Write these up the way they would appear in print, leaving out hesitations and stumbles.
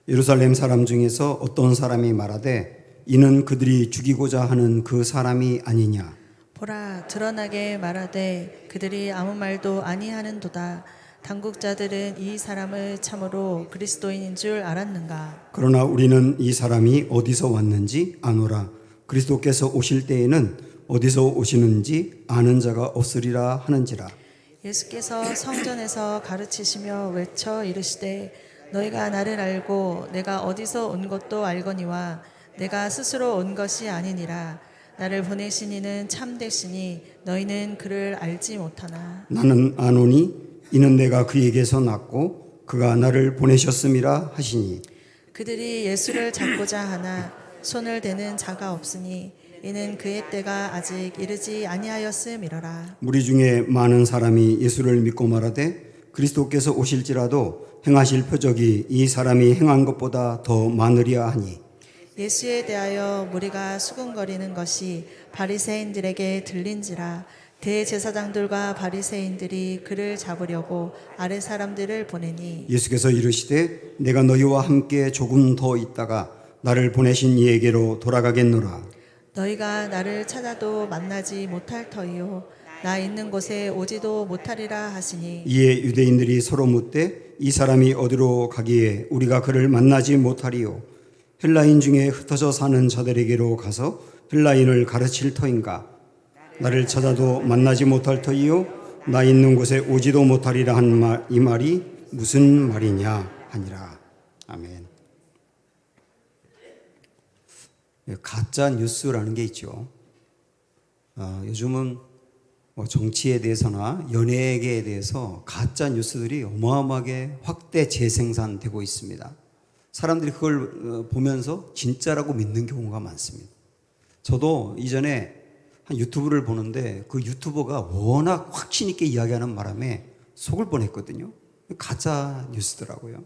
예루살렘 사람 중에서 어떤 사람이 말하되 이는 그들이 죽이고자 하는 그 사람이 아니냐. 보라, 드러나게 말하되 그들이 아무 말도 아니하는도다. 당국자들은 이 사람을 참으로 그리스도인인 줄 알았는가. 그러나 우리는 이 사람이 어디서 왔는지 아노라. 그리스도께서 오실 때에는 어디서 오시는지 아는 자가 없으리라 하는지라. 예수께서 성전에서 가르치시며 외쳐 이르시되 너희가 나를 알고 내가 어디서 온 것도 알거니와 내가 스스로 온 것이 아니니라. 나를 보내신 이는 참되시니 너희는 그를 알지 못하나. 나는 아노니 이는 내가 그에게서 났고 그가 나를 보내셨음이라 하시니. 그들이 예수를 잡고자 하나 손을 대는 자가 없으니 이는 그의 때가 아직 이르지 아니하였음이로라. 무리 중에 많은 사람이 예수를 믿고 말하되 그리스도께서 오실지라도 행하실 표적이 이 사람이 행한 것보다 더 많으리야 하니. 예수에 대하여 무리가 수군거리는 것이 바리새인들에게 들린지라. 대제사장들과 바리새인들이 그를 잡으려고 아랫 사람들을 보내니 예수께서 이르시되 내가 너희와 함께 조금 더 있다가 나를 보내신 이에게로 돌아가겠노라. 너희가 나를 찾아도 만나지 못할 터이요 나 있는 곳에 오지도 못하리라 하시니. 이에 유대인들이 서로 묻되 이 사람이 어디로 가기에 우리가 그를 만나지 못하리요. 헬라인 중에 흩어져 사는 자들에게로 가서 헬라인을 가르칠 터인가. 나를 찾아도 만나지 못할 터이요 나 있는 곳에 오지도 못하리라 한 이 말이 무슨 말이냐 하니라. 아멘. 가짜 뉴스라는 게 있죠. 요즘은 정치에 대해서나 연예계에 대해서 가짜 뉴스들이 어마어마하게 확대 재생산되고 있습니다. 사람들이 그걸 보면서 진짜라고 믿는 경우가 많습니다. 저도 이전에 한 유튜브를 보는데 그 유튜버가 워낙 확신 있게 이야기하는 바람에 속을 뻔했거든요. 가짜 뉴스더라고요.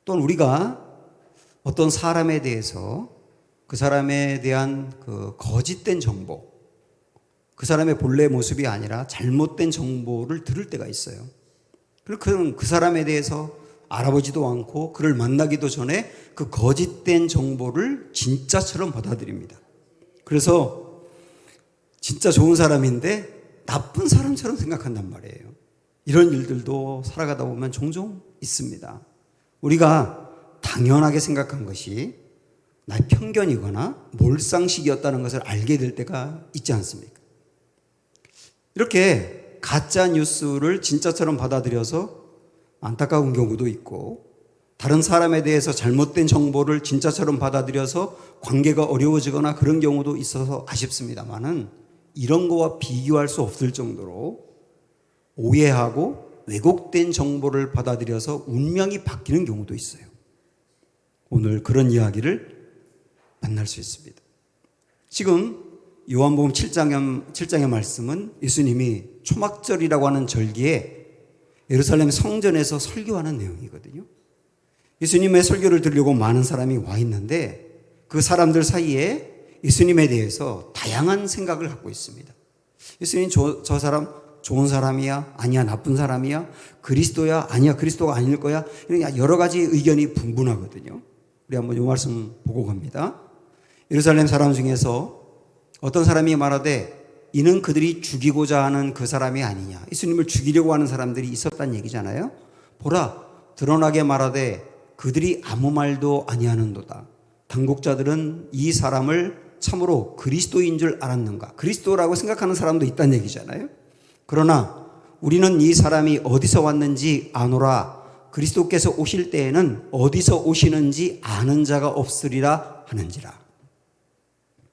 또는 우리가 어떤 사람에 대해서 그 사람에 대한 그 거짓된 정보, 그 사람의 본래 모습이 아니라 잘못된 정보를 들을 때가 있어요. 그럼 그 사람에 대해서 알아보지도 않고 그를 만나기도 전에 그 거짓된 정보를 진짜처럼 받아들입니다. 그래서 진짜 좋은 사람인데 나쁜 사람처럼 생각한단 말이에요. 이런 일들도 살아가다 보면 종종 있습니다. 우리가 당연하게 생각한 것이 나의 편견이거나 몰상식이었다는 것을 알게 될 때가 있지 않습니까? 이렇게 가짜 뉴스를 진짜처럼 받아들여서 안타까운 경우도 있고, 다른 사람에 대해서 잘못된 정보를 진짜처럼 받아들여서 관계가 어려워지거나 그런 경우도 있어서 아쉽습니다만은 이런 거와 비교할 수 없을 정도로 오해하고 왜곡된 정보를 받아들여서 운명이 바뀌는 경우도 있어요. 오늘 그런 이야기를 만날 수 있습니다. 지금 요한복음 7장의 말씀은 예수님이 초막절이라고 하는 절기에 예루살렘 성전에서 설교하는 내용이거든요. 예수님의 설교를 들으려고 많은 사람이 와 있는데 그 사람들 사이에 예수님에 대해서 다양한 생각을 갖고 있습니다. 예수님 저 사람 좋은 사람이야? 아니야 나쁜 사람이야? 그리스도야? 아니야 그리스도가 아닐 거야? 이런 여러 가지 의견이 분분하거든요. 우리 한번 이 말씀 보고 갑니다. 예루살렘 사람 중에서 어떤 사람이 말하되 이는 그들이 죽이고자 하는 그 사람이 아니냐. 예수님을 죽이려고 하는 사람들이 있었다는 얘기잖아요. 보라 드러나게 말하되 그들이 아무 말도 아니하는도다. 당국자들은 이 사람을 참으로 그리스도인 줄 알았는가. 그리스도라고 생각하는 사람도 있다는 얘기잖아요. 그러나 우리는 이 사람이 어디서 왔는지 아노라. 그리스도께서 오실 때에는 어디서 오시는지 아는 자가 없으리라 하는지라.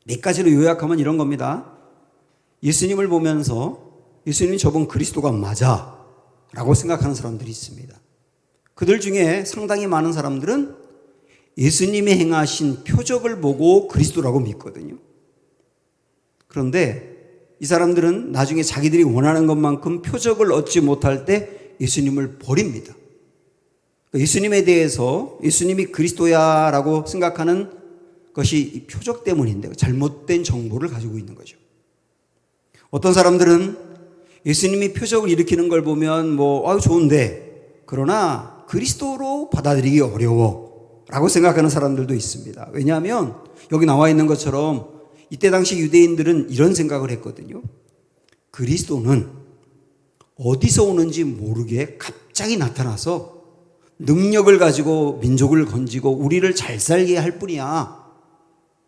몇 가지로 요약하면 이런 겁니다. 예수님을 보면서 예수님이 저분 그리스도가 맞아 라고 생각하는 사람들이 있습니다. 그들 중에 상당히 많은 사람들은 예수님이 행하신 표적을 보고 그리스도라고 믿거든요. 그런데 이 사람들은 나중에 자기들이 원하는 것만큼 표적을 얻지 못할 때 예수님을 버립니다. 예수님에 대해서 예수님이 그리스도야 라고 생각하는 것이 이 표적 때문인데 잘못된 정보를 가지고 있는 거죠. 어떤 사람들은 예수님이 표적을 일으키는 걸 보면 아유 좋은데, 그러나 그리스도로 받아들이기 어려워라고 생각하는 사람들도 있습니다. 왜냐하면 여기 나와 있는 것처럼 이때 당시 유대인들은 이런 생각을 했거든요. 그리스도는 어디서 오는지 모르게 갑자기 나타나서 능력을 가지고 민족을 건지고 우리를 잘 살게 할 뿐이야.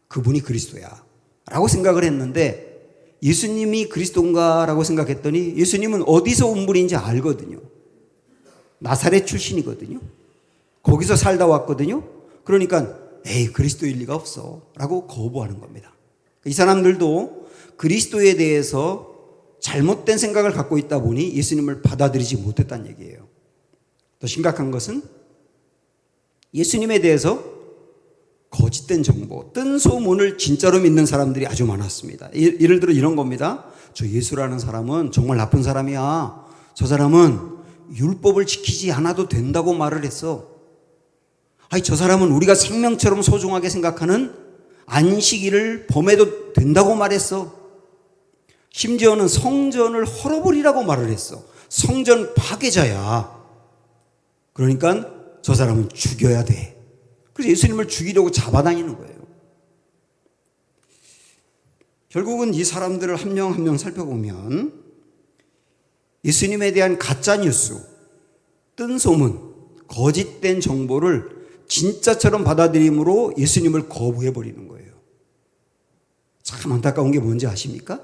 그분이 그리스도야 라고 생각을 했는데, 예수님이 그리스도인가 라고 생각했더니 예수님은 어디서 온 분인지 알거든요. 나사렛 출신이거든요. 거기서 살다 왔거든요. 그러니까 에이, 그리스도일 리가 없어 라고 거부하는 겁니다. 이 사람들도 그리스도에 대해서 잘못된 생각을 갖고 있다 보니 예수님을 받아들이지 못했다는 얘기예요. 더 심각한 것은 예수님에 대해서 거짓된 정보, 뜬 소문을 진짜로 믿는 사람들이 아주 많았습니다. 예를 들어 이런 겁니다. 저 예수라는 사람은 정말 나쁜 사람이야. 저 사람은 율법을 지키지 않아도 된다고 말을 했어. 아니, 저 사람은 우리가 생명처럼 소중하게 생각하는 안식일을 범해도 된다고 말했어. 심지어는 성전을 헐어버리라고 말을 했어. 성전 파괴자야. 그러니까 저 사람은 죽여야 돼. 그래서 예수님을 죽이려고 잡아다니는 거예요. 결국은 이 사람들을 한 명 한 명 살펴보면 예수님에 대한 가짜뉴스, 뜬 소문, 거짓된 정보를 진짜처럼 받아들임으로 예수님을 거부해버리는 거예요. 참 안타까운 게 뭔지 아십니까?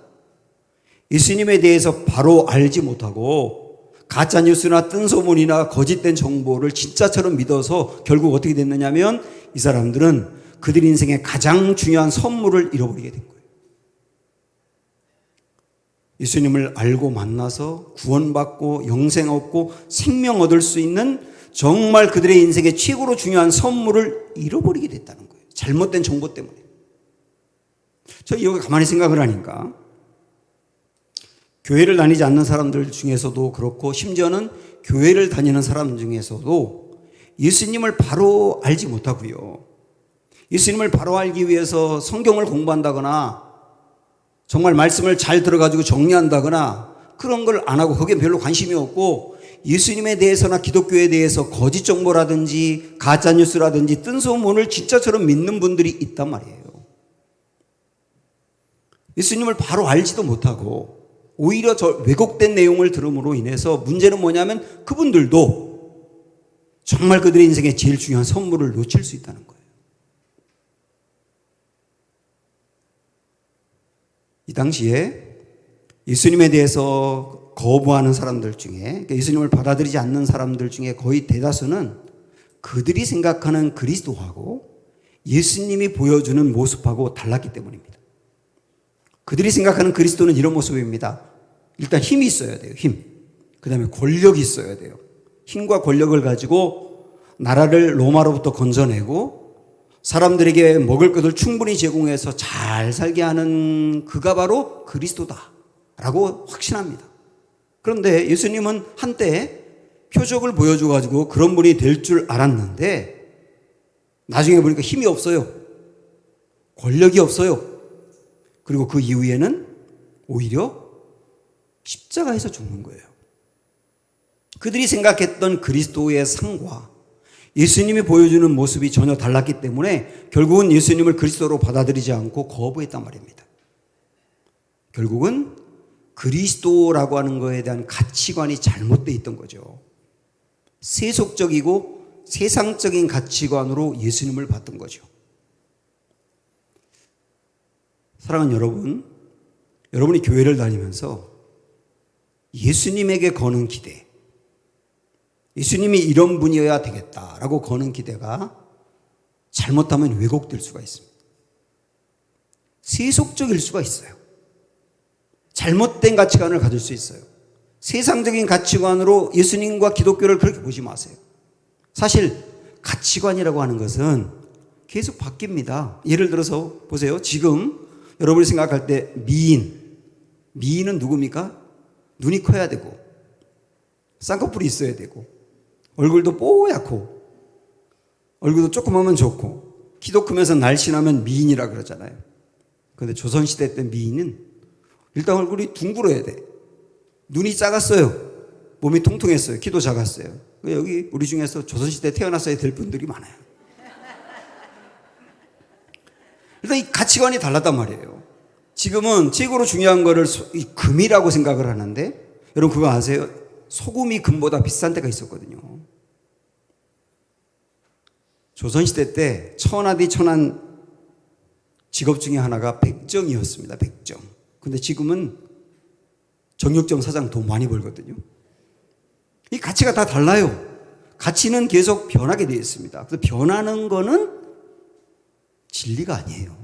예수님에 대해서 바로 알지 못하고 가짜뉴스나 뜬 소문이나 거짓된 정보를 진짜처럼 믿어서 결국 어떻게 됐느냐면 이 사람들은 그들 인생의 가장 중요한 선물을 잃어버리게 된 거예요. 예수님을 알고 만나서 구원받고 영생 얻고 생명 얻을 수 있는 정말 그들의 인생의 최고로 중요한 선물을 잃어버리게 됐다는 거예요. 잘못된 정보 때문에. 저 여기 가만히 생각을 하니까 교회를 다니지 않는 사람들 중에서도 그렇고 심지어는 교회를 다니는 사람 중에서도 예수님을 바로 알지 못하고요. 예수님을 바로 알기 위해서 성경을 공부한다거나 정말 말씀을 잘 들어가지고 정리한다거나 그런 걸 안 하고 거기에 별로 관심이 없고 예수님에 대해서나 기독교에 대해서 거짓 정보라든지 가짜뉴스라든지 뜬 소문을 진짜처럼 믿는 분들이 있단 말이에요. 예수님을 바로 알지도 못하고 오히려 저 왜곡된 내용을 들음으로 인해서 문제는 뭐냐면 그분들도 정말 그들의 인생에 제일 중요한 선물을 놓칠 수 있다는 거예요. 이 당시에 예수님에 대해서 거부하는 사람들 중에, 그러니까 예수님을 받아들이지 않는 사람들 중에 거의 대다수는 그들이 생각하는 그리스도하고 예수님이 보여주는 모습하고 달랐기 때문입니다. 그들이 생각하는 그리스도는 이런 모습입니다. 일단 힘이 있어야 돼요. 힘. 그 다음에 권력이 있어야 돼요. 힘과 권력을 가지고 나라를 로마로부터 건져내고 사람들에게 먹을 것을 충분히 제공해서 잘 살게 하는 그가 바로 그리스도다라고 확신합니다. 그런데 예수님은 한때 표적을 보여줘가지고 그런 분이 될 줄 알았는데 나중에 보니까 힘이 없어요. 권력이 없어요. 그리고 그 이후에는 오히려 십자가에서 죽는 거예요. 그들이 생각했던 그리스도의 상과 예수님이 보여주는 모습이 전혀 달랐기 때문에 결국은 예수님을 그리스도로 받아들이지 않고 거부했단 말입니다. 결국은 그리스도라고 하는 것에 대한 가치관이 잘못되어 있던 거죠. 세속적이고 세상적인 가치관으로 예수님을 봤던 거죠. 사랑하는 여러분, 여러분이 교회를 다니면서 예수님에게 거는 기대, 예수님이 이런 분이어야 되겠다라고 거는 기대가 잘못하면 왜곡될 수가 있습니다. 세속적일 수가 있어요. 잘못된 가치관을 가질 수 있어요. 세상적인 가치관으로 예수님과 기독교를 그렇게 보지 마세요. 사실 가치관이라고 하는 것은 계속 바뀝니다. 예를 들어서 보세요. 지금 여러분이 생각할 때 미인은 누굽니까? 눈이 커야 되고 쌍꺼풀이 있어야 되고 얼굴도 뽀얗고 얼굴도 조그마면 좋고 키도 크면서 날씬하면 미인이라 그러잖아요. 그런데 조선시대 때 미인은 일단 얼굴이 둥그러야 돼. 눈이 작았어요. 몸이 통통했어요. 키도 작았어요. 여기 우리 중에서 조선시대에 태어났어야 될 분들이 많아요. 일단 이 가치관이 달랐단 말이에요. 지금은 최고로 중요한 거를 금이라고 생각을 하는데, 여러분 그거 아세요? 소금이 금보다 비싼 때가 있었거든요. 조선시대 때 천하디 천한 직업 중에 하나가 백정이었습니다. 백정. 근데 지금은 정육점 사장 돈 많이 벌거든요. 이 가치가 다 달라요. 가치는 계속 변하게 되어 있습니다. 그래서 변하는 거는 진리가 아니에요.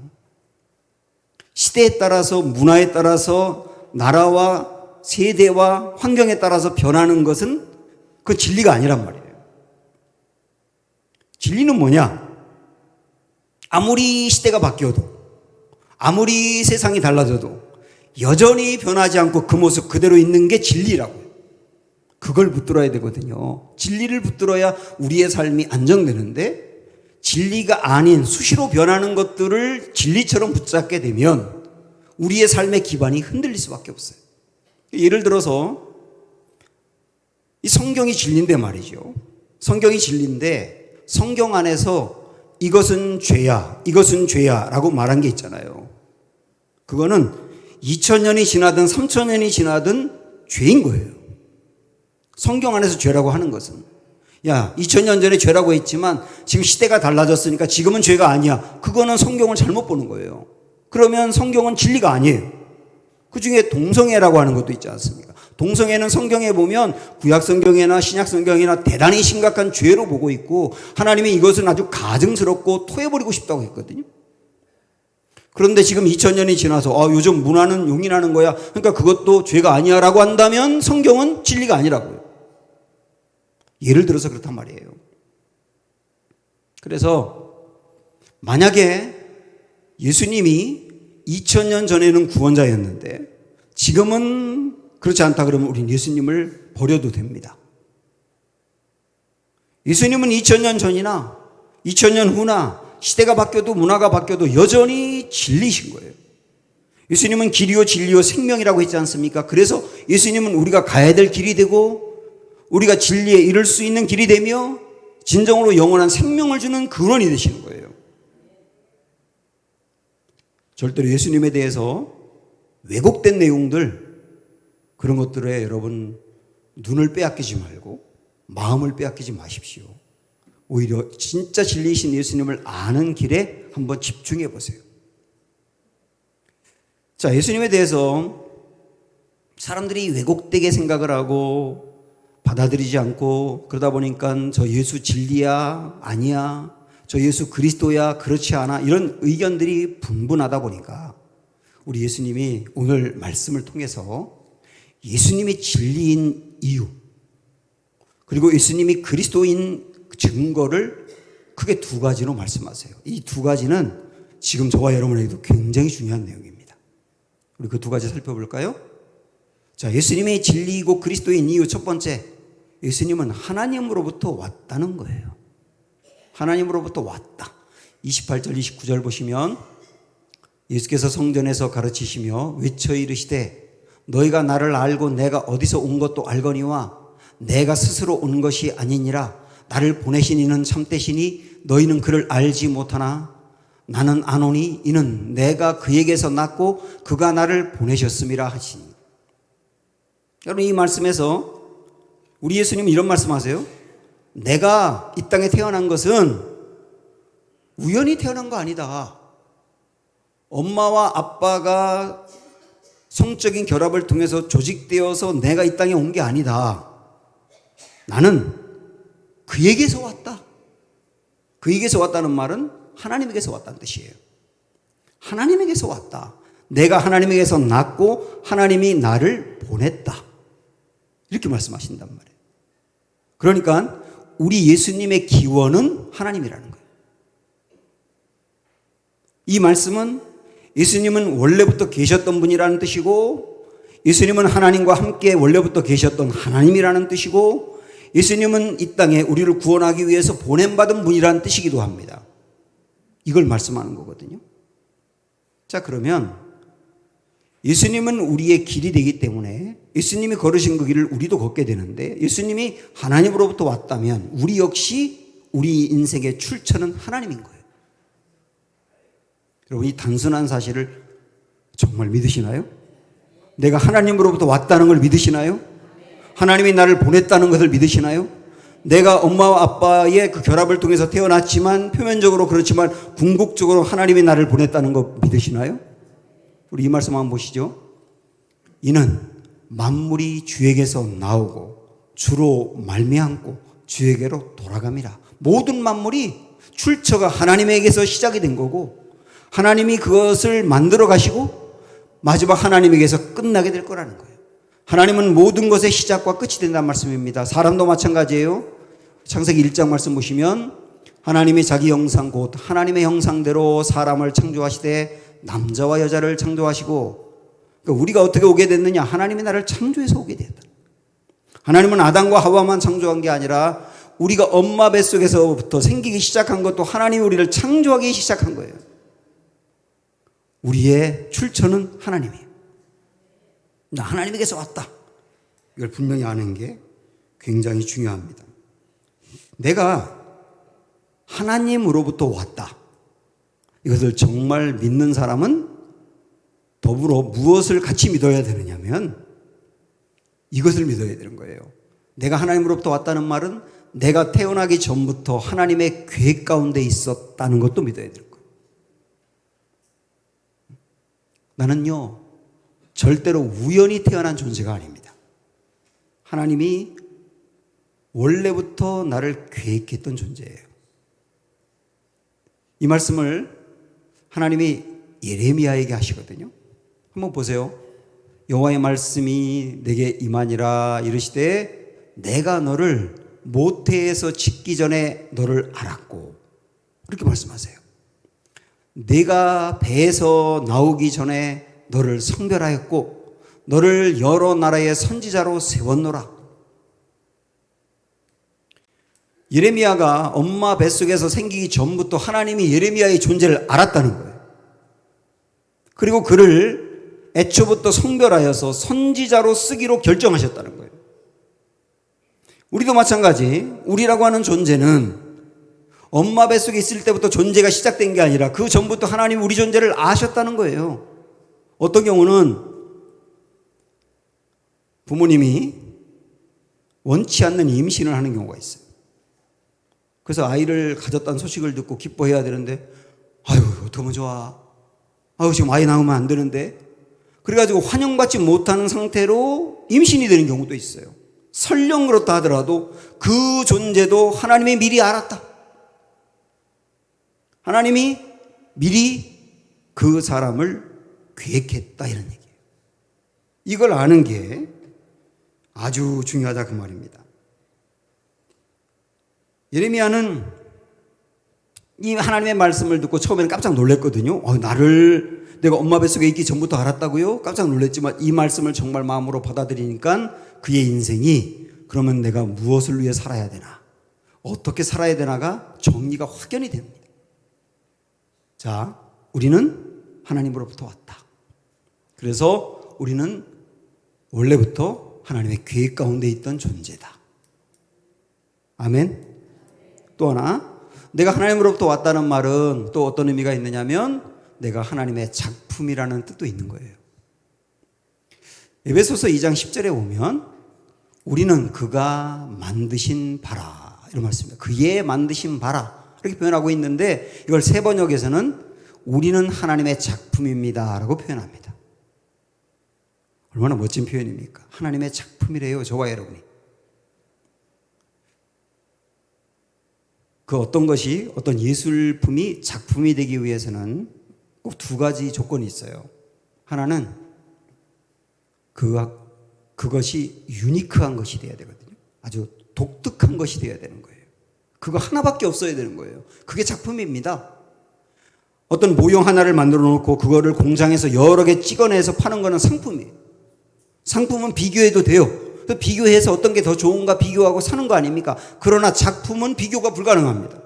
시대에 따라서, 문화에 따라서, 나라와 세대와 환경에 따라서 변하는 것은 그 진리가 아니란 말이에요. 진리는 뭐냐? 아무리 시대가 바뀌어도, 아무리 세상이 달라져도 여전히 변하지 않고 그 모습 그대로 있는 게 진리라고요. 그걸 붙들어야 되거든요. 진리를 붙들어야 우리의 삶이 안정되는데, 진리가 아닌 수시로 변하는 것들을 진리처럼 붙잡게 되면 우리의 삶의 기반이 흔들릴 수밖에 없어요. 예를 들어서 이 성경이 진리인데 말이죠. 성경이 진리인데 성경 안에서 이것은 죄야, 이것은 죄야 라고 말한 게 있잖아요. 그거는 2000년이 지나든 3000년이 지나든 죄인 거예요. 성경 안에서 죄라고 하는 것은, 야, 2000년 전에 죄라고 했지만 지금 시대가 달라졌으니까 지금은 죄가 아니야. 그거는 성경을 잘못 보는 거예요. 그러면 성경은 진리가 아니에요. 그 중에 동성애라고 하는 것도 있지 않습니까? 동성애는 성경에 보면 구약 성경이나 신약 성경이나 대단히 심각한 죄로 보고 있고, 하나님이 이것은 아주 가증스럽고 토해버리고 싶다고 했거든요. 그런데 지금 2000년이 지나서 요즘 문화는 용인하는 거야, 그러니까 그것도 죄가 아니야 라고 한다면 성경은 진리가 아니라고요. 예를 들어서 그렇단 말이에요. 그래서 만약에 예수님이 2000년 전에는 구원자였는데 지금은 그렇지 않다 그러면 우린 예수님을 버려도 됩니다. 예수님은 2000년 전이나 2000년 후나 시대가 바뀌어도 문화가 바뀌어도 여전히 진리신 거예요. 예수님은 길이요 진리요 생명이라고 했지 않습니까? 그래서 예수님은 우리가 가야 될 길이 되고 우리가 진리에 이를 수 있는 길이 되며 진정으로 영원한 생명을 주는 근원이 되시는 거예요. 절대로 예수님에 대해서 왜곡된 내용들, 그런 것들에 여러분 눈을 빼앗기지 말고 마음을 빼앗기지 마십시오. 오히려 진짜 진리이신 예수님을 아는 길에 한번 집중해 보세요. 자, 예수님에 대해서 사람들이 왜곡되게 생각을 하고 받아들이지 않고, 그러다 보니까 저 예수 진리야, 아니야, 저 예수 그리스도야, 그렇지 않아, 이런 의견들이 분분하다 보니까 우리 예수님이 오늘 말씀을 통해서 예수님이 진리인 이유, 그리고 예수님이 그리스도인 증거를 크게 두 가지로 말씀하세요. 이 두 가지는 지금 저와 여러분에게도 굉장히 중요한 내용입니다. 우리 그 두 가지 살펴볼까요? 자, 예수님이 진리이고 그리스도인 이유, 첫 번째, 예수님은 하나님으로부터 왔다는 거예요. 하나님으로부터 왔다. 28절 29절 보시면 예수께서 성전에서 가르치시며 외쳐 이르시되 너희가 나를 알고 내가 어디서 온 것도 알거니와 내가 스스로 온 것이 아니니라. 나를 보내신 이는 참되시니 너희는 그를 알지 못하나 나는 아노니 이는 내가 그에게서 났고 그가 나를 보내셨음이라 하시니. 여러분, 이 말씀에서 우리 예수님은 이런 말씀하세요. 내가 이 땅에 태어난 것은 우연히 태어난 거 아니다. 엄마와 아빠가 성적인 결합을 통해서 조직되어서 내가 이 땅에 온 게 아니다. 나는 그에게서 왔다. 그에게서 왔다는 말은 하나님에게서 왔다는 뜻이에요. 하나님에게서 왔다. 내가 하나님에게서 났고 하나님이 나를 보냈다. 이렇게 말씀하신단 말이에요. 그러니까 우리 예수님의 기원은 하나님이라는 거예요. 이 말씀은 예수님은 원래부터 계셨던 분이라는 뜻이고, 예수님은 하나님과 함께 원래부터 계셨던 하나님이라는 뜻이고, 예수님은 이 땅에 우리를 구원하기 위해서 보냄받은 분이라는 뜻이기도 합니다. 이걸 말씀하는 거거든요. 자, 그러면 예수님은 우리의 길이 되기 때문에 예수님이 걸으신 그 길을 우리도 걷게 되는데, 예수님이 하나님으로부터 왔다면 우리 역시 우리 인생의 출처는 하나님인 거예요. 여러분, 이 단순한 사실을 정말 믿으시나요? 내가 하나님으로부터 왔다는 걸 믿으시나요? 하나님이 나를 보냈다는 것을 믿으시나요? 내가 엄마와 아빠의 그 결합을 통해서 태어났지만, 표면적으로 그렇지만 궁극적으로 하나님이 나를 보냈다는 거 믿으시나요? 우리 이 말씀 한번 보시죠. 이는 만물이 주에게서 나오고 주로 말미암고 주에게로 돌아갑니다. 모든 만물이 출처가 하나님에게서 시작이 된 거고, 하나님이 그것을 만들어 가시고 마지막 하나님에게서 끝나게 될 거라는 거예요. 하나님은 모든 것의 시작과 끝이 된다는 말씀입니다. 사람도 마찬가지예요. 창세기 1장 말씀 보시면 하나님이 자기 형상 곧 하나님의 형상대로 사람을 창조하시되 남자와 여자를 창조하시고, 그러니까 우리가 어떻게 오게 됐느냐? 하나님이 나를 창조해서 오게 됐다. 하나님은 아담과 하와만 창조한 게 아니라 우리가 엄마 뱃속에서부터 생기기 시작한 것도 하나님이 우리를 창조하기 시작한 거예요. 우리의 출처는 하나님이에요. 나 하나님에게서 왔다. 이걸 분명히 아는 게 굉장히 중요합니다. 내가 하나님으로부터 왔다. 이것을 정말 믿는 사람은 더불어 무엇을 같이 믿어야 되느냐면 이것을 믿어야 되는 거예요. 내가 하나님으로부터 왔다는 말은 내가 태어나기 전부터 하나님의 계획 가운데 있었다는 것도 믿어야 되는 거예요. 나는요, 절대로 우연히 태어난 존재가 아닙니다. 하나님이 원래부터 나를 계획했던 존재예요. 이 말씀을 하나님이 예레미야에게 하시거든요. 한번 보세요. 여호와의 말씀이 내게 임하니라 이르시되 내가 너를 모태에서 짓기 전에 너를 알았고, 그렇게 말씀하세요. 내가 배에서 나오기 전에 너를 성별하였고 너를 여러 나라의 선지자로 세웠노라. 예레미야가 엄마 뱃속에서 생기기 전부터 하나님이 예레미야의 존재를 알았다는 거예요. 그리고 그를 애초부터 성별하여서 선지자로 쓰기로 결정하셨다는 거예요. 우리도 마찬가지, 우리라고 하는 존재는 엄마 뱃속에 있을 때부터 존재가 시작된 게 아니라 그 전부터 하나님이 우리 존재를 아셨다는 거예요. 어떤 경우는 부모님이 원치 않는 임신을 하는 경우가 있어요. 그래서 아이를 가졌다는 소식을 듣고 기뻐해야 되는데, 아유, 어떡하면 좋아. 아유, 지금 아이 낳으면 안 되는데. 그래가지고 환영받지 못하는 상태로 임신이 되는 경우도 있어요. 설령 그렇다 하더라도 그 존재도 하나님이 미리 알았다. 하나님이 미리 그 사람을 계획했다, 이런 얘기예요. 이걸 아는 게 아주 중요하다, 그 말입니다. 예레미야는 이 하나님의 말씀을 듣고 처음에는 깜짝 놀랐거든요. 나를 내가 엄마 뱃속에 있기 전부터 알았다고요? 깜짝 놀랐지만 이 말씀을 정말 마음으로 받아들이니까 그의 인생이, 그러면 내가 무엇을 위해 살아야 되나, 어떻게 살아야 되나가 정리가 확연히 됩니다. 자, 우리는 하나님으로부터 왔다. 그래서 우리는 원래부터 하나님의 계획 가운데 있던 존재다. 아멘. 또 하나, 내가 하나님으로부터 왔다는 말은 또 어떤 의미가 있느냐면 내가 하나님의 작품이라는 뜻도 있는 거예요. 에베소서 2장 10절에 보면 우리는 그가 만드신 바라, 이런 말씀입니다. 그의 만드신 바라, 이렇게 표현하고 있는데 이걸 새 번역에서는 우리는 하나님의 작품입니다 라고 표현합니다. 얼마나 멋진 표현입니까? 하나님의 작품이래요, 저와 여러분이. 그 어떤 것이, 어떤 예술품이 작품이 되기 위해서는 꼭 두 가지 조건이 있어요. 하나는 그것이 유니크한 것이 되어야 되거든요. 아주 독특한 것이 되어야 되는 거예요. 그거 하나밖에 없어야 되는 거예요. 그게 작품입니다. 어떤 모형 하나를 만들어 놓고 그거를 공장에서 여러 개 찍어내서 파는 거는 상품이에요. 상품은 비교해도 돼요. 비교해서 어떤 게 더 좋은가 비교하고 사는 거 아닙니까? 그러나 작품은 비교가 불가능합니다.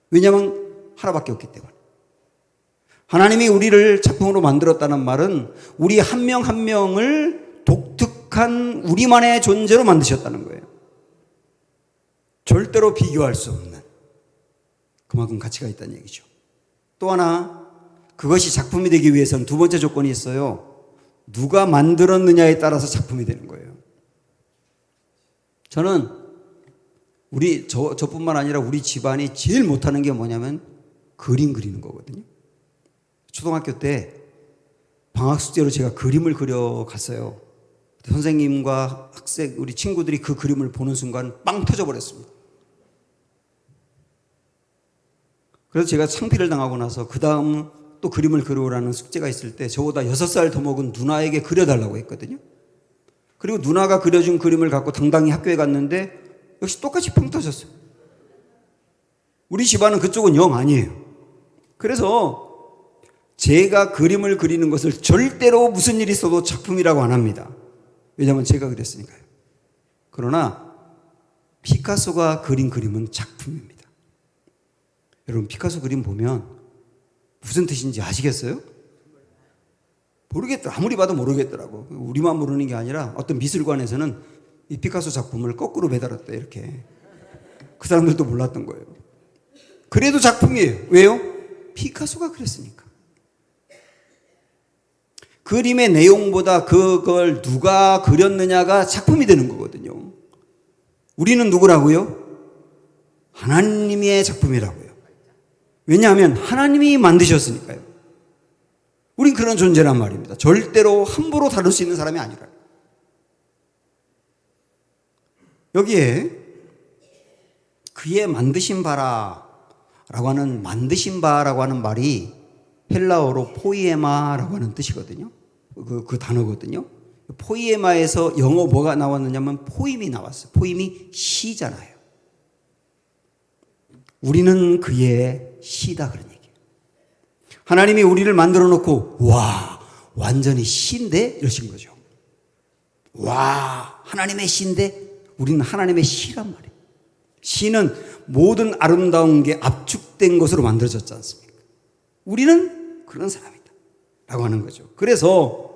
왜냐하면 하나밖에 없기 때문에. 하나님이 우리를 작품으로 만들었다는 말은 우리 한 명 한 명을 독특한 우리만의 존재로 만드셨다는 거예요. 절대로 비교할 수 없는 그만큼 가치가 있다는 얘기죠. 또 하나, 그것이 작품이 되기 위해서는 두 번째 조건이 있어요. 누가 만들었느냐에 따라서 작품이 되는 거예요. 저는 저뿐만 아니라 우리 집안이 제일 못하는 게 뭐냐면 그림 그리는 거거든요. 초등학교 때 방학 숙제로 제가 그림을 그려 갔어요. 선생님과 학생, 우리 친구들이 그 그림을 보는 순간 빵 터져버렸습니다. 그래서 제가 창피를 당하고 나서 그 다음 또 그림을 그려오라는 숙제가 있을 때 저보다 6살 더 먹은 누나에게 그려달라고 했거든요. 그리고 누나가 그려준 그림을 갖고 당당히 학교에 갔는데 역시 똑같이 평 터졌어요. 우리 집안은 그쪽은 영 아니에요. 그래서 제가 그림을 그리는 것을 절대로 무슨 일이 있어도 작품이라고 안 합니다. 왜냐하면 제가 그렸으니까요. 그러나 피카소가 그린 그림은 작품입니다. 여러분, 피카소 그림 보면 무슨 뜻인지 아시겠어요? 모르겠더라. 아무리 봐도 모르겠더라고. 우리만 모르는 게 아니라 어떤 미술관에서는 이 피카소 작품을 거꾸로 매달았대, 이렇게. 그 사람들도 몰랐던 거예요. 그래도 작품이에요. 왜요? 피카소가 그랬으니까. 그림의 내용보다 그걸 누가 그렸느냐가 작품이 되는 거거든요. 우리는 누구라고요? 하나님의 작품이라고요. 왜냐하면 하나님이 만드셨으니까요. 우린 그런 존재란 말입니다. 절대로 함부로 다룰 수 있는 사람이 아니라. 여기에 그의 만드신 바라라고 하는 만드신 바라고 하는 말이 헬라어로 포이에마라고 하는 뜻이거든요. 그 단어거든요. 포이에마에서 영어 뭐가 나왔느냐면 포임이 나왔어요. 포임이 시잖아요. 우리는 그의 시다, 그런 얘기예요. 하나님이 우리를 만들어 놓고 와, 완전히 시인데 이러신 거죠. 와, 하나님의 시인데 우리는 하나님의 시란 말이에요. 시는 모든 아름다운 게 압축된 것으로 만들어졌지 않습니까? 우리는 그런 사람이다 라고 하는 거죠. 그래서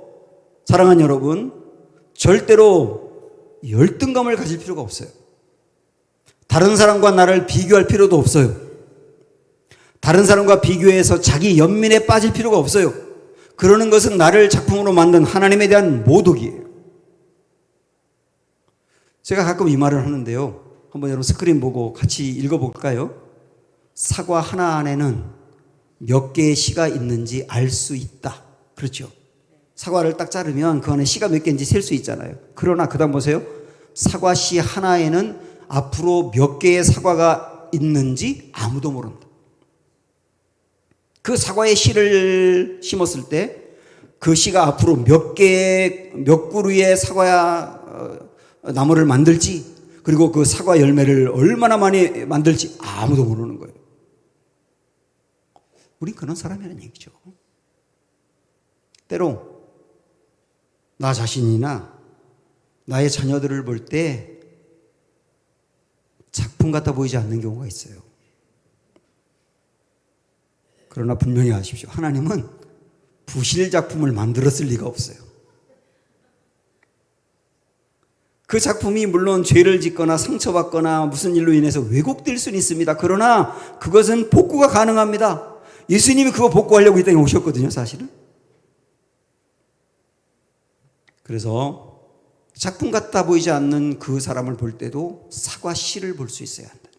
사랑하는 여러분, 절대로 열등감을 가질 필요가 없어요. 다른 사람과 나를 비교할 필요도 없어요. 다른 사람과 비교해서 자기 연민에 빠질 필요가 없어요. 그러는 것은 나를 작품으로 만든 하나님에 대한 모독이에요. 제가 가끔 이 말을 하는데요. 한번 여러분 스크린 보고 같이 읽어볼까요? 사과 하나 안에는 몇 개의 씨가 있는지 알 수 있다. 그렇죠? 사과를 딱 자르면 그 안에 씨가 몇 개인지 셀 수 있잖아요. 그러나 그 다음 보세요. 사과 씨 하나에는 앞으로 몇 개의 사과가 있는지 아무도 모른다. 그 사과의 씨를 심었을 때 그 씨가 앞으로 몇 그루의 사과 나무를 만들지, 그리고 그 사과 열매를 얼마나 많이 만들지 아무도 모르는 거예요. 우린 그런 사람이라는 얘기죠. 때로 나 자신이나 나의 자녀들을 볼 때 작품 같아 보이지 않는 경우가 있어요. 그러나 분명히 아십시오. 하나님은 부실 작품을 만들었을 리가 없어요. 그 작품이 물론 죄를 짓거나 상처받거나 무슨 일로 인해서 왜곡될 수는 있습니다. 그러나 그것은 복구가 가능합니다. 예수님이 그거 복구하려고 이 땅에 오셨거든요, 사실은. 그래서 작품 같아 보이지 않는 그 사람을 볼 때도 사과 씨를 볼 수 있어야 한다.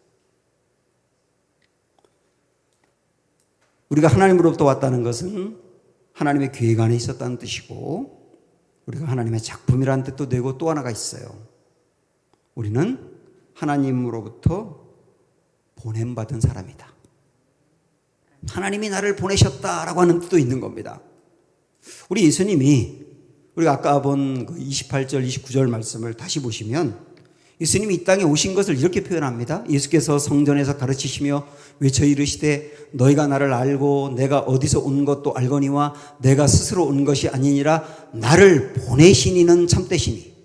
우리가 하나님으로부터 왔다는 것은 하나님의 계획 안에 있었다는 뜻이고, 우리가 하나님의 작품이라는 뜻도 되고, 또 하나가 있어요. 우리는 하나님으로부터 보냄받은 사람이다. 하나님이 나를 보내셨다라고 하는 뜻도 있는 겁니다. 우리 예수님이, 우리가 아까 본 28절, 29절 말씀을 다시 보시면 예수님이 이 땅에 오신 것을 이렇게 표현합니다. 예수께서 성전에서 가르치시며 외쳐 이르시되 너희가 나를 알고 내가 어디서 온 것도 알거니와 내가 스스로 온 것이 아니니라 나를 보내신 이는 참되시니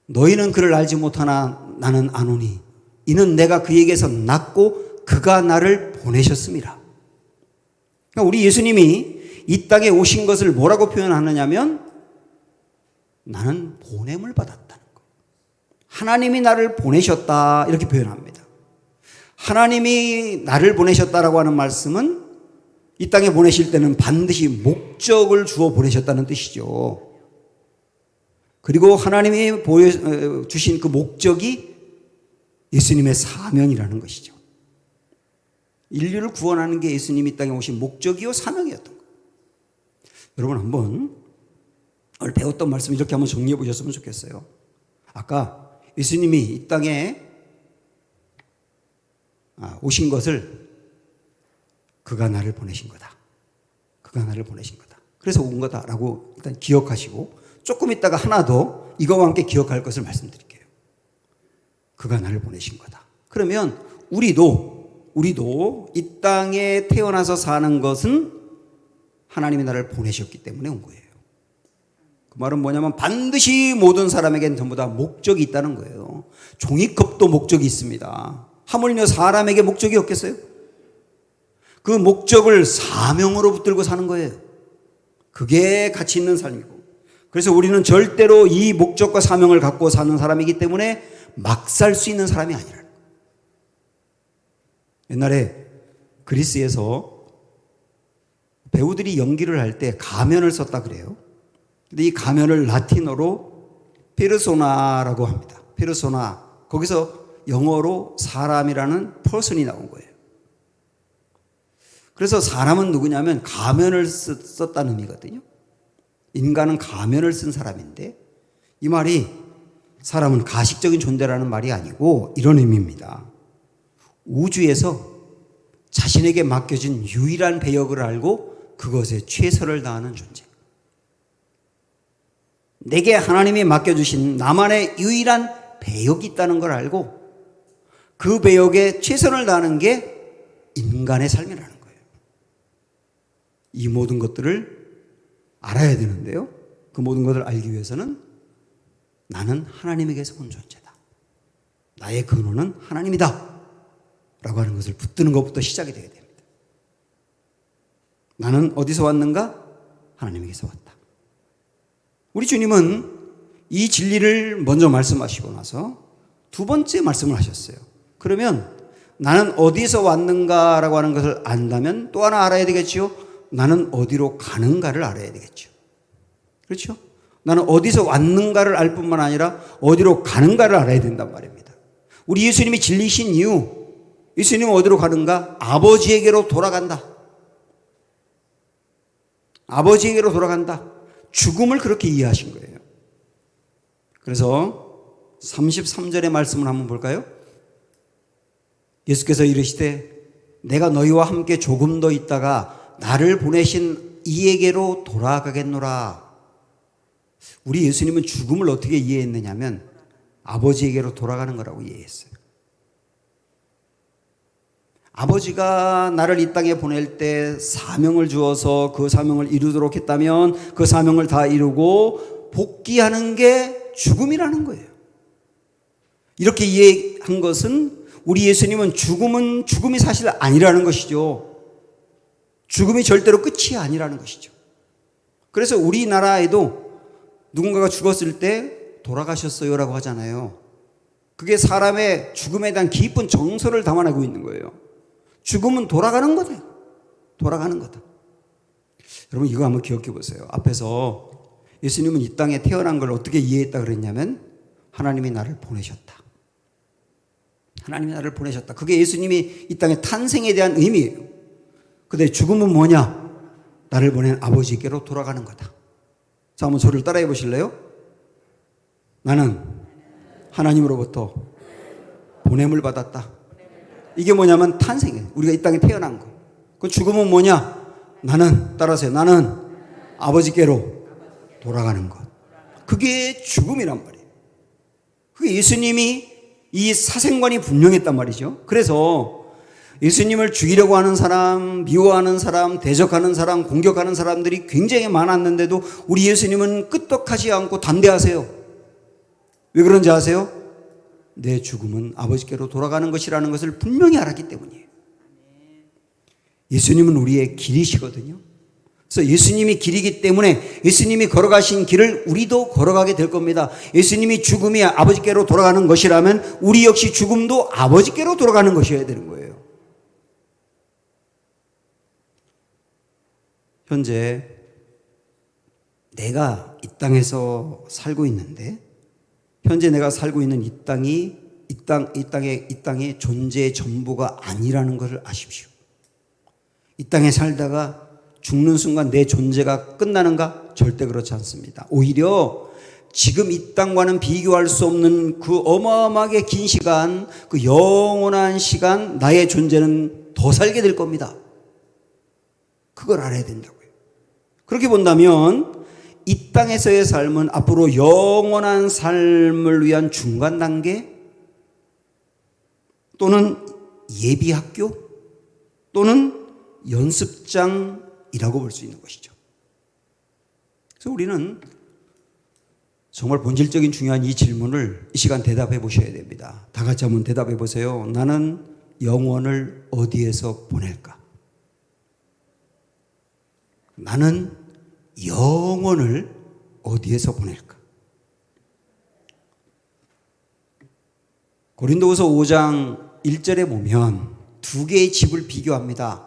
너희는 그를 알지 못하나 나는 아노니 이는 내가 그에게서 났고 그가 나를 보내셨음이라. 그러니까 우리 예수님이 이 땅에 오신 것을 뭐라고 표현하느냐면 나는 보냄을 받았다는 거. 하나님이 나를 보내셨다 이렇게 표현합니다. 하나님이 나를 보내셨다라고 하는 말씀은 이 땅에 보내실 때는 반드시 목적을 주어 보내셨다는 뜻이죠. 그리고 하나님이 주신 그 목적이 예수님의 사명이라는 것이죠. 인류를 구원하는 게 예수님이 이 땅에 오신 목적이요 사명이었던 거예요. 여러분 한번 오늘 배웠던 말씀 이렇게 한번 정리해 보셨으면 좋겠어요. 아까 예수님이 이 땅에 오신 것을 그가 나를 보내신 거다. 그가 나를 보내신 거다. 그래서 온 거다라고 일단 기억하시고 조금 있다가 하나 더 이거와 함께 기억할 것을 말씀드릴게요. 그가 나를 보내신 거다. 그러면 우리도 이 땅에 태어나서 사는 것은 하나님이 나를 보내셨기 때문에 온 거예요. 그 말은 뭐냐면 반드시 모든 사람에게는 전부 다 목적이 있다는 거예요. 종이컵도 목적이 있습니다. 하물며 사람에게 목적이 없겠어요? 그 목적을 사명으로 붙들고 사는 거예요. 그게 가치 있는 삶이고. 그래서 우리는 절대로 이 목적과 사명을 갖고 사는 사람이기 때문에 막 살 수 있는 사람이 아니라는 거예요. 옛날에 그리스에서 배우들이 연기를 할 때 가면을 썼다 그래요. 근데 이 가면을 라틴어로 페르소나라고 합니다. 페르소나. 거기서 영어로 사람이라는 person이 나온 거예요. 그래서 사람은 누구냐면 가면을 썼다는 의미거든요. 인간은 가면을 쓴 사람인데 이 말이 사람은 가식적인 존재라는 말이 아니고 이런 의미입니다. 우주에서 자신에게 맡겨진 유일한 배역을 알고 그것에 최선을 다하는 존재. 내게 하나님이 맡겨주신 나만의 유일한 배역이 있다는 걸 알고 그 배역에 최선을 다하는 게 인간의 삶이라는 거예요. 이 모든 것들을 알아야 되는데요. 그 모든 것을 알기 위해서는 나는 하나님에게서 온 존재다. 나의 근원은 하나님이다. 라고 하는 것을 붙드는 것부터 시작이 되어야 됩니다. 나는 어디서 왔는가? 하나님에게서 왔다. 우리 주님은 이 진리를 먼저 말씀하시고 나서 두 번째 말씀을 하셨어요. 그러면 나는 어디서 왔는가라고 하는 것을 안다면 또 하나 알아야 되겠지요. 나는 어디로 가는가를 알아야 되겠죠. 그렇죠? 나는 어디서 왔는가를 알 뿐만 아니라 어디로 가는가를 알아야 된단 말입니다. 우리 예수님이 진리신 이유, 예수님은 어디로 가는가? 아버지에게로 돌아간다. 아버지에게로 돌아간다. 죽음을 그렇게 이해하신 거예요. 그래서 33절의 말씀을 한번 볼까요? 예수께서 이르시되 내가 너희와 함께 조금 더 있다가 나를 보내신 이에게로 돌아가겠노라. 우리 예수님은 죽음을 어떻게 이해했느냐면 아버지에게로 돌아가는 거라고 이해했어요. 아버지가 나를 이 땅에 보낼 때 사명을 주어서 그 사명을 이루도록 했다면 그 사명을 다 이루고 복귀하는 게 죽음이라는 거예요. 이렇게 이해한 것은 우리 예수님은 죽음이 사실 아니라는 것이죠. 죽음이 절대로 끝이 아니라는 것이죠. 그래서 우리나라에도 누군가가 죽었을 때 돌아가셨어요라고 하잖아요. 그게 사람의 죽음에 대한 깊은 정서를 담아내고 있는 거예요. 죽음은 돌아가는 거다. 돌아가는 거다. 여러분 이거 한번 기억해 보세요. 앞에서 예수님은 이 땅에 태어난 걸 어떻게 이해했다 그랬냐면 하나님이 나를 보내셨다. 하나님이 나를 보내셨다. 그게 예수님이 이 땅의 탄생에 대한 의미예요. 근데 죽음은 뭐냐? 나를 보낸 아버지께로 돌아가는 거다. 자, 한번 저를 따라해 보실래요? 나는 하나님으로부터 보냄을 받았다. 이게 뭐냐면 탄생이에요. 우리가 이 땅에 태어난 거. 그 죽음은 뭐냐? 나는, 따라하세요. 나는 아버지께로 돌아가는 것. 그게 죽음이란 말이에요. 그게 예수님이 이 사생관이 분명했단 말이죠. 그래서 예수님을 죽이려고 하는 사람, 미워하는 사람, 대적하는 사람, 공격하는 사람들이 굉장히 많았는데도 우리 예수님은 끄떡하지 않고 담대하세요. 왜 그런지 아세요? 내 죽음은 아버지께로 돌아가는 것이라는 것을 분명히 알았기 때문이에요. 예수님은 우리의 길이시거든요. 그래서 예수님이 길이기 때문에 예수님이 걸어가신 길을 우리도 걸어가게 될 겁니다. 예수님이 죽음이 아버지께로 돌아가는 것이라면 우리 역시 죽음도 아버지께로 돌아가는 것이어야 되는 거예요. 현재 내가 이 땅에서 살고 있는데, 현재 내가 살고 있는 이 땅의 존재의 전부가 아니라는 것을 아십시오. 이 땅에 살다가 죽는 순간 내 존재가 끝나는가? 절대 그렇지 않습니다. 오히려 지금 이 땅과는 비교할 수 없는 그 어마어마하게 긴 시간, 그 영원한 시간, 나의 존재는 더 살게 될 겁니다. 그걸 알아야 된다고요. 그렇게 본다면 이 땅에서의 삶은 앞으로 영원한 삶을 위한 중간 단계, 또는 예비학교, 또는 연습장이라고 볼 수 있는 것이죠. 그래서 우리는 정말 본질적인 중요한 이 질문을 이 시간 대답해 보셔야 됩니다. 다 같이 한번 대답해 보세요. 나는 영혼을 어디에서 보낼까? 나는 영혼을 어디에서 보낼까? 고린도후서 5장 1절에 보면 두 개의 집을 비교합니다.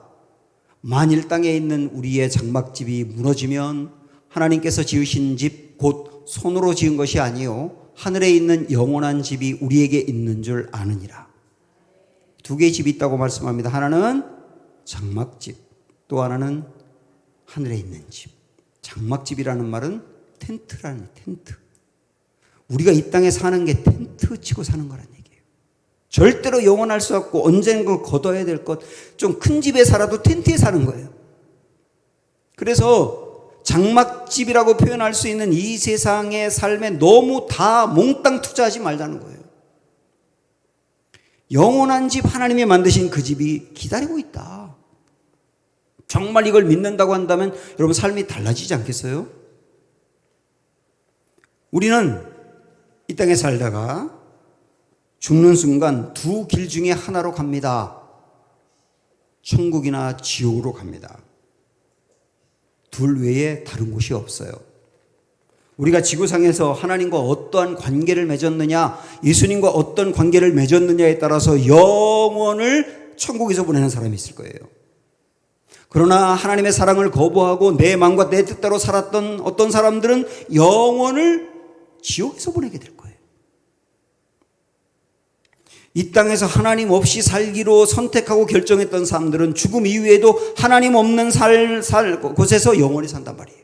만일 땅에 있는 우리의 장막집이 무너지면 하나님께서 지으신 집, 곧 손으로 지은 것이 아니요 하늘에 있는 영원한 집이 우리에게 있는 줄 아느니라. 두 개의 집이 있다고 말씀합니다. 하나는 장막집, 또 하나는 하늘에 있는 집. 장막집이라는 말은 텐트라는 텐트. 우리가 이 땅에 사는 게 텐트 치고 사는 거란 얘기예요. 절대로 영원할 수 없고 언젠가 거둬야 될 것, 좀 큰 집에 살아도 텐트에 사는 거예요. 그래서 장막집이라고 표현할 수 있는 이 세상의 삶에 너무 다 몽땅 투자하지 말자는 거예요. 영원한 집, 하나님이 만드신 그 집이 기다리고 있다. 정말 이걸 믿는다고 한다면 여러분 삶이 달라지지 않겠어요? 우리는 이 땅에 살다가 죽는 순간 두 길 중에 하나로 갑니다. 천국이나 지옥으로 갑니다. 둘 외에 다른 곳이 없어요. 우리가 지구상에서 하나님과 어떠한 관계를 맺었느냐, 예수님과 어떤 관계를 맺었느냐에 따라서 영원을 천국에서 보내는 사람이 있을 거예요. 그러나 하나님의 사랑을 거부하고 내 마음과 내 뜻대로 살았던 어떤 사람들은 영원을 지옥에서 보내게 될 거예요. 이 땅에서 하나님 없이 살기로 선택하고 결정했던 사람들은 죽음 이후에도 하나님 없는 곳에서 영원히 산단 말이에요.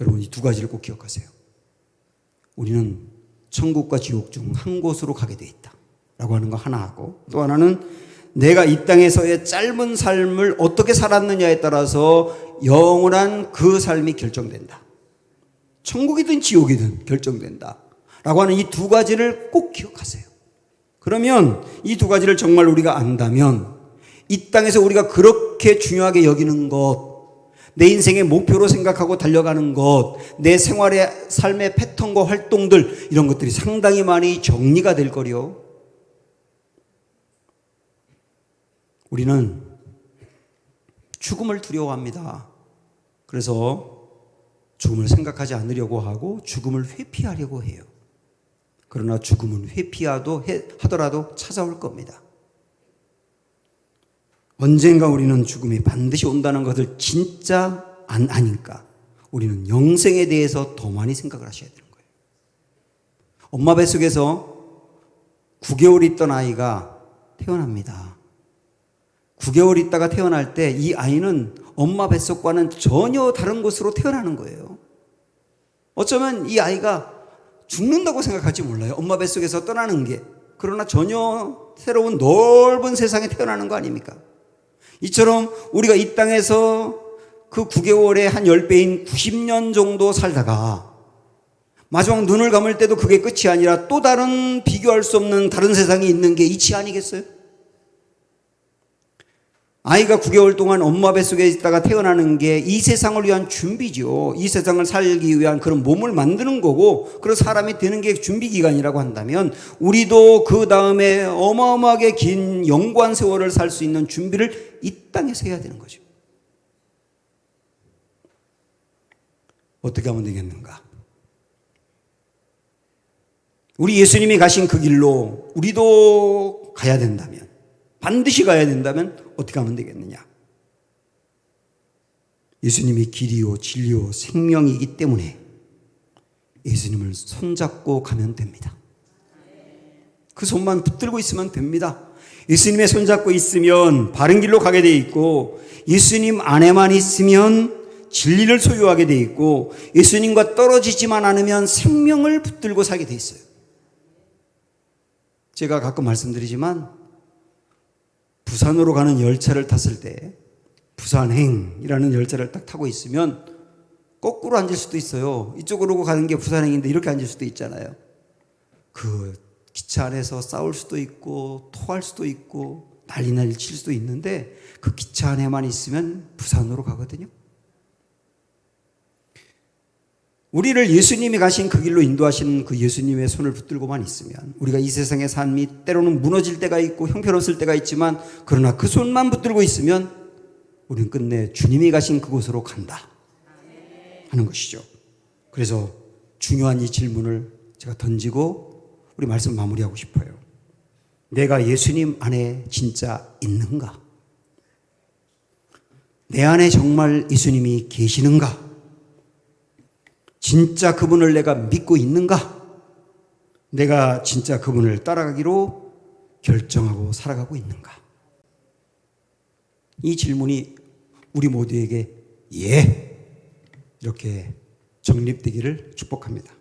여러분 이 두 가지를 꼭 기억하세요. 우리는 천국과 지옥 중 한 곳으로 가게 돼 있다 라고 하는 거 하나 하고, 또 하나는 내가 이 땅에서의 짧은 삶을 어떻게 살았느냐에 따라서 영원한 그 삶이 결정된다. 천국이든 지옥이든 결정된다 라고 하는 이 두 가지를 꼭 기억하세요. 그러면 이 두 가지를 정말 우리가 안다면 이 땅에서 우리가 그렇게 중요하게 여기는 것, 내 인생의 목표로 생각하고 달려가는 것, 내 생활의 삶의 패턴과 활동들, 이런 것들이 상당히 많이 정리가 될 거요. 우리는 죽음을 두려워합니다. 그래서 죽음을 생각하지 않으려고 하고 죽음을 회피하려고 해요. 그러나 죽음은 하더라도 찾아올 겁니다. 언젠가 우리는 죽음이 반드시 온다는 것을 진짜 안 아니까 우리는 영생에 대해서 더 많이 생각을 하셔야 되는 거예요. 엄마 뱃속에서 9개월 있던 아이가 태어납니다. 9개월 있다가 태어날 때 이 아이는 엄마 뱃속과는 전혀 다른 곳으로 태어나는 거예요. 어쩌면 이 아이가 죽는다고 생각할지 몰라요. 엄마 뱃속에서 떠나는 게. 그러나 전혀 새로운 넓은 세상에 태어나는 거 아닙니까? 이처럼 우리가 이 땅에서 그 9개월의 한 10배인 90년 정도 살다가 마지막 눈을 감을 때도 그게 끝이 아니라 또 다른 비교할 수 없는 다른 세상이 있는 게 이치 아니겠어요? 아이가 9개월 동안 엄마 뱃속에 있다가 태어나는 게 이 세상을 위한 준비죠. 이 세상을 살기 위한 그런 몸을 만드는 거고, 그런 사람이 되는 게 준비 기간이라고 한다면, 우리도 그 다음에 어마어마하게 긴 영구한 세월을 살 수 있는 준비를 이 땅에서 해야 되는 거죠. 어떻게 하면 되겠는가? 우리 예수님이 가신 그 길로 우리도 가야 된다면, 반드시 가야 된다면 어떻게 하면 되겠느냐? 예수님이 길이요 진리요 생명이기 때문에 예수님을 손잡고 가면 됩니다. 그 손만 붙들고 있으면 됩니다. 예수님의 손잡고 있으면 바른 길로 가게 돼 있고, 예수님 안에만 있으면 진리를 소유하게 돼 있고, 예수님과 떨어지지만 않으면 생명을 붙들고 살게 돼 있어요. 제가 가끔 말씀드리지만, 부산으로 가는 열차를 탔을 때, 부산행이라는 열차를 딱 타고 있으면 거꾸로 앉을 수도 있어요. 이쪽으로 가는 게 부산행인데 이렇게 앉을 수도 있잖아요. 그 기차 안에서 싸울 수도 있고 토할 수도 있고 난리 칠 수도 있는데, 그 기차 안에만 있으면 부산으로 가거든요. 우리를 예수님이 가신 그 길로 인도하시는 그 예수님의 손을 붙들고만 있으면, 우리가 이 세상의 삶이 때로는 무너질 때가 있고 형편없을 때가 있지만, 그러나 그 손만 붙들고 있으면 우리는 끝내 주님이 가신 그곳으로 간다 하는 것이죠. 그래서 중요한 이 질문을 제가 던지고 우리 말씀 마무리하고 싶어요. 내가 예수님 안에 진짜 있는가? 내 안에 정말 예수님이 계시는가? 진짜 그분을 내가 믿고 있는가? 내가 진짜 그분을 따라가기로 결정하고 살아가고 있는가? 이 질문이 우리 모두에게 예, 이렇게 정립되기를 축복합니다.